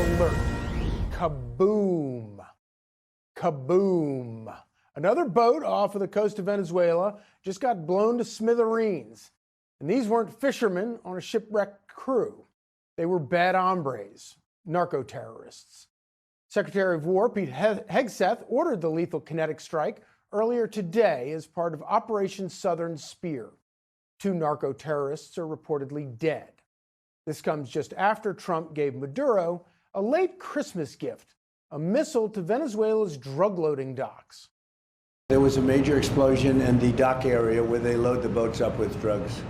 alert. Kaboom. Kaboom. Another boat off of the coast of Venezuela just got blown to smithereens. And these weren't fishermen on a shipwrecked crew. They were bad hombres, narco-terrorists. Secretary of War Pete Hegseth ordered the lethal kinetic strike earlier today as part of Operation Southern Spear. 2 narco-terrorists are reportedly dead. This comes just after Trump gave Maduro a late Christmas gift, a missile to Venezuela's drug-loading docks. There was a major explosion in the dock area where they load the boats up with drugs.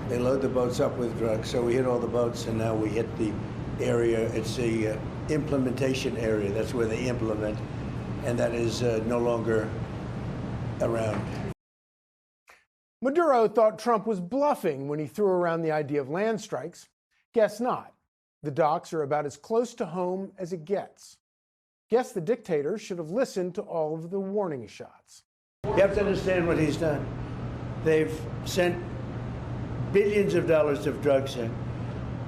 They load the boats up with drugs, so we hit all the boats, and now we hit the area. It's the implementation area. That's where they implement, and that is no longer around. Maduro thought Trump was bluffing when he threw around the idea of land strikes. Guess not. The docks are about as close to home as it gets. Guess the dictator should have listened to all of the warning shots. You have to understand what he's done. They've sent billions of dollars of drugs in,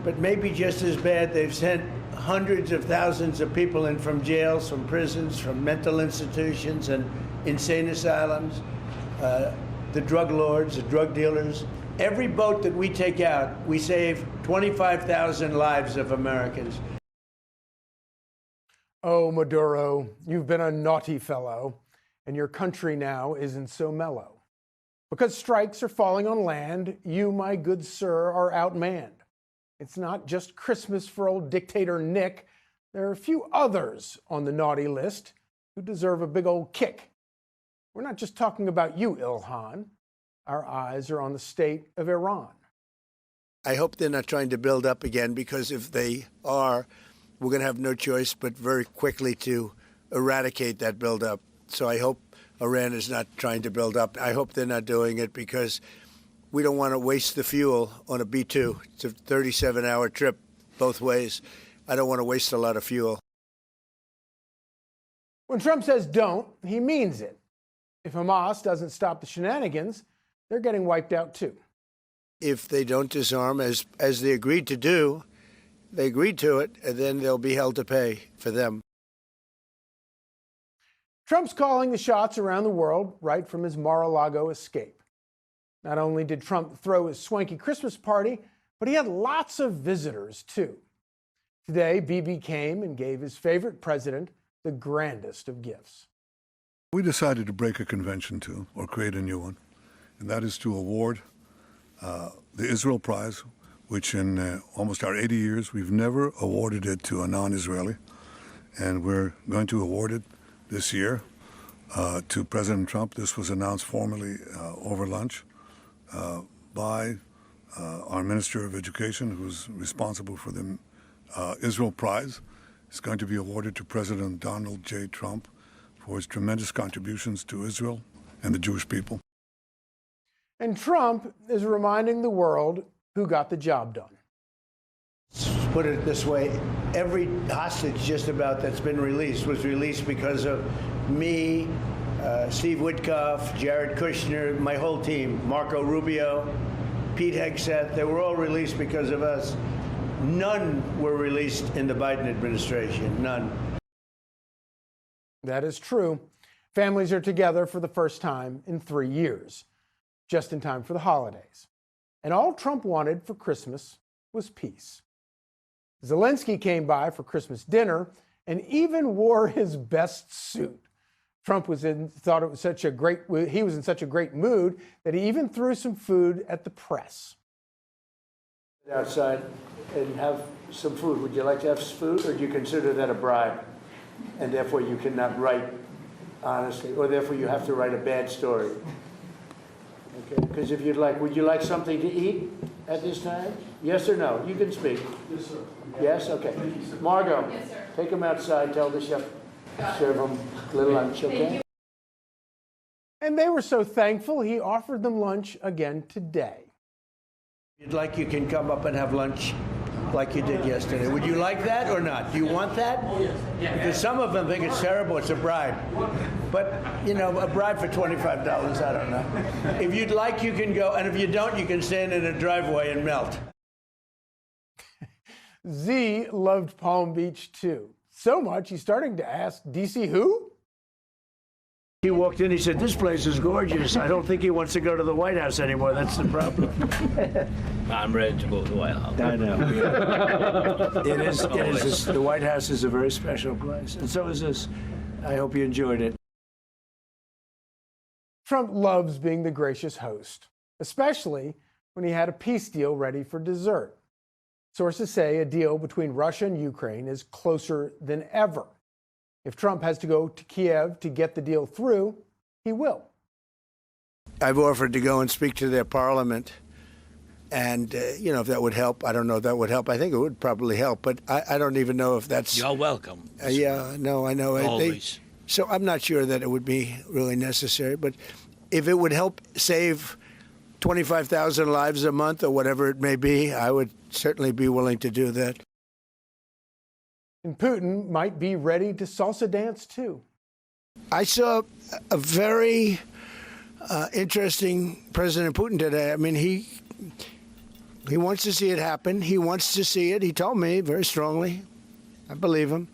but maybe just as bad, they've sent hundreds of thousands of people in from jails, from prisons, from mental institutions and insane asylums, the drug lords, the drug dealers. Every boat that we take out, we save 25,000 lives of Americans. Oh, Maduro, you've been a naughty fellow, and your country now isn't so mellow. Because strikes are falling on land, you, my good sir, are outmanned. It's not just Christmas for old dictator Nick. There are a few others on the naughty list who deserve a big old kick. We're not just talking about you, Ilhan. Our eyes are on the state of Iran. I hope they're not trying to build up again, because if they are, we're going to have no choice but very quickly to eradicate that buildup. So I hope Iran is not trying to build up. I hope they're not doing it, because we don't want to waste the fuel on a B-2. It's a 37-hour trip both ways. I don't want to waste a lot of fuel. When Trump says don't, he means it. If Hamas doesn't stop the shenanigans, they're getting wiped out too. If they don't disarm, as they agreed to do, they agreed to it, and then they'll be held to pay for them. Trump's calling the shots around the world right from his Mar-a-Lago escape. Not only did Trump throw his swanky Christmas party, but he had lots of visitors too. Today, Bibi came and gave his favorite president the grandest of gifts. We decided to break a convention too, or create a new one, and that is to award the Israel Prize, which in almost our 80 years, we've never awarded it to a non-Israeli. And we're going to award it this year to President Trump. This was announced formally over lunch by our Minister of Education, who's responsible for the Israel Prize. It's going to be awarded to President Donald J. Trump for his tremendous contributions to Israel and the Jewish people. And Trump is reminding the world who got the job done. Let's put it this way, every hostage just about that's been released was released because of me, Steve Witkoff, Jared Kushner, my whole team, Marco Rubio, Pete Hegseth. They were all released because of us. None were released in the Biden administration, none. That is true. Families are together for the first time in 3 years, just in time for the holidays. And all Trump wanted for Christmas was peace. Zelenskyy came by for Christmas dinner and even wore his best suit. Trump thought it was he was in such a great mood that he even threw some food at the press. Outside and have some food. Would you like to have food, or do you consider that a bribe? And therefore you cannot write honestly, or therefore you have to write a bad story? Okay, because if you'd like, would you like something to eat at this time? Yes or no? You can speak. Yes, sir. Yes? Okay. Thank you, sir. Margot, Yes, sir. take them outside, tell the chef, serve them a little lunch, okay? And they were so thankful, he offered them lunch again today. If you'd like, you can come up and have lunch like you did yesterday. Would you like that or not? Do you want that? Oh, yes. Yeah. Because some of them think it's terrible, it's a bribe. But, you know, a bribe for $25, I don't know. If you'd like, you can go, and if you don't, you can stand in a driveway and melt. Z loved Palm Beach too. So much he's starting to ask, DC who? He walked in, he said, "This place is gorgeous." I don't think he wants to go to the White House anymore. That's the problem. I'm ready to go to the White House. I know. It is. The White House is a very special place, and so is this. I hope you enjoyed it. Trump loves being the gracious host, especially when he had a peace deal ready for dessert. Sources say a deal between Russia and Ukraine is closer than ever. If Trump has to go to Kiev to get the deal through, he will. I've offered to go and speak to their parliament. And, if that would help, I don't know if that would help. I think it would probably help, but I don't even know if that's... You're welcome. Yeah, no, I know. Always. So I'm not sure that it would be really necessary, but if it would help save 25,000 lives a month or whatever it may be, I would certainly be willing to do that. And Putin might be ready to salsa dance too. I saw a very interesting President Putin today. I mean, he wants to see it happen. He wants to see it. He told me very strongly. I believe him.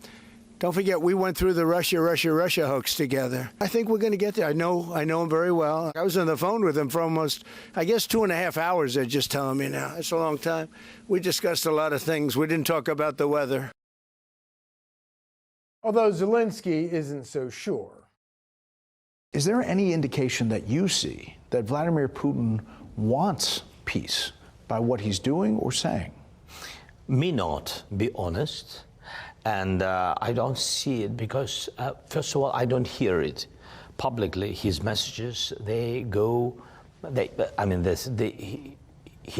Don't forget, we went through the Russia hoax together. I think we're going to get there. I know him very well. I was on the phone with him for almost, I guess, 2.5 hours. They're just telling me now. It's a long time. We discussed a lot of things. We didn't talk about the weather. Although Zelenskyy isn't so sure. Is there any indication that you see that Vladimir Putin wants peace by what he's doing or saying? Me not, be honest. And I don't see it because, first of all, I don't hear it publicly. His messages, he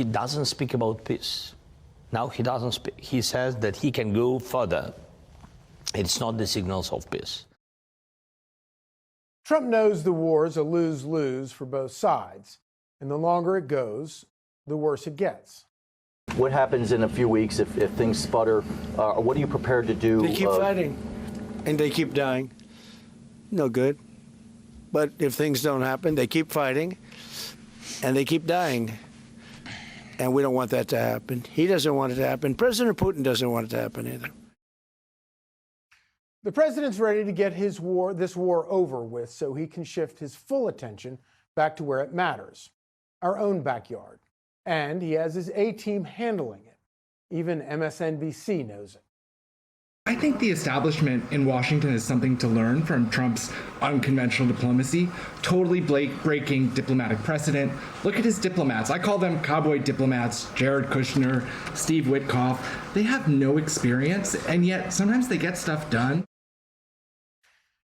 doesn't speak about peace. Now he doesn't speak. He says that he can go further. It's not the signals of peace. Trump knows the war is a lose-lose for both sides. And the longer it goes, the worse it gets. What happens in a few weeks if things sputter? What are you prepared to do? They keep fighting, and they keep dying. No good. But if things don't happen, they keep fighting, and they keep dying. And we don't want that to happen. He doesn't want it to happen. President Putin doesn't want it to happen either. The president's ready to get this war over with so he can shift his full attention back to where it matters, our own backyard. And he has his A-team handling it. Even MSNBC knows it. I think the establishment in Washington has something to learn from Trump's unconventional diplomacy, totally breaking diplomatic precedent. Look at his diplomats. I call them cowboy diplomats, Jared Kushner, Steve Witkoff. They have no experience, and yet sometimes they get stuff done.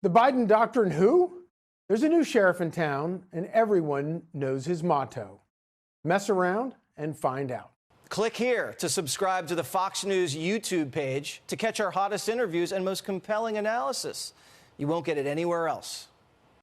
The Biden doctrine who? There's a new sheriff in town, and everyone knows his motto. Mess around and find out. Click here to subscribe to the Fox News YouTube page to catch our hottest interviews and most compelling analysis. You won't get it anywhere else.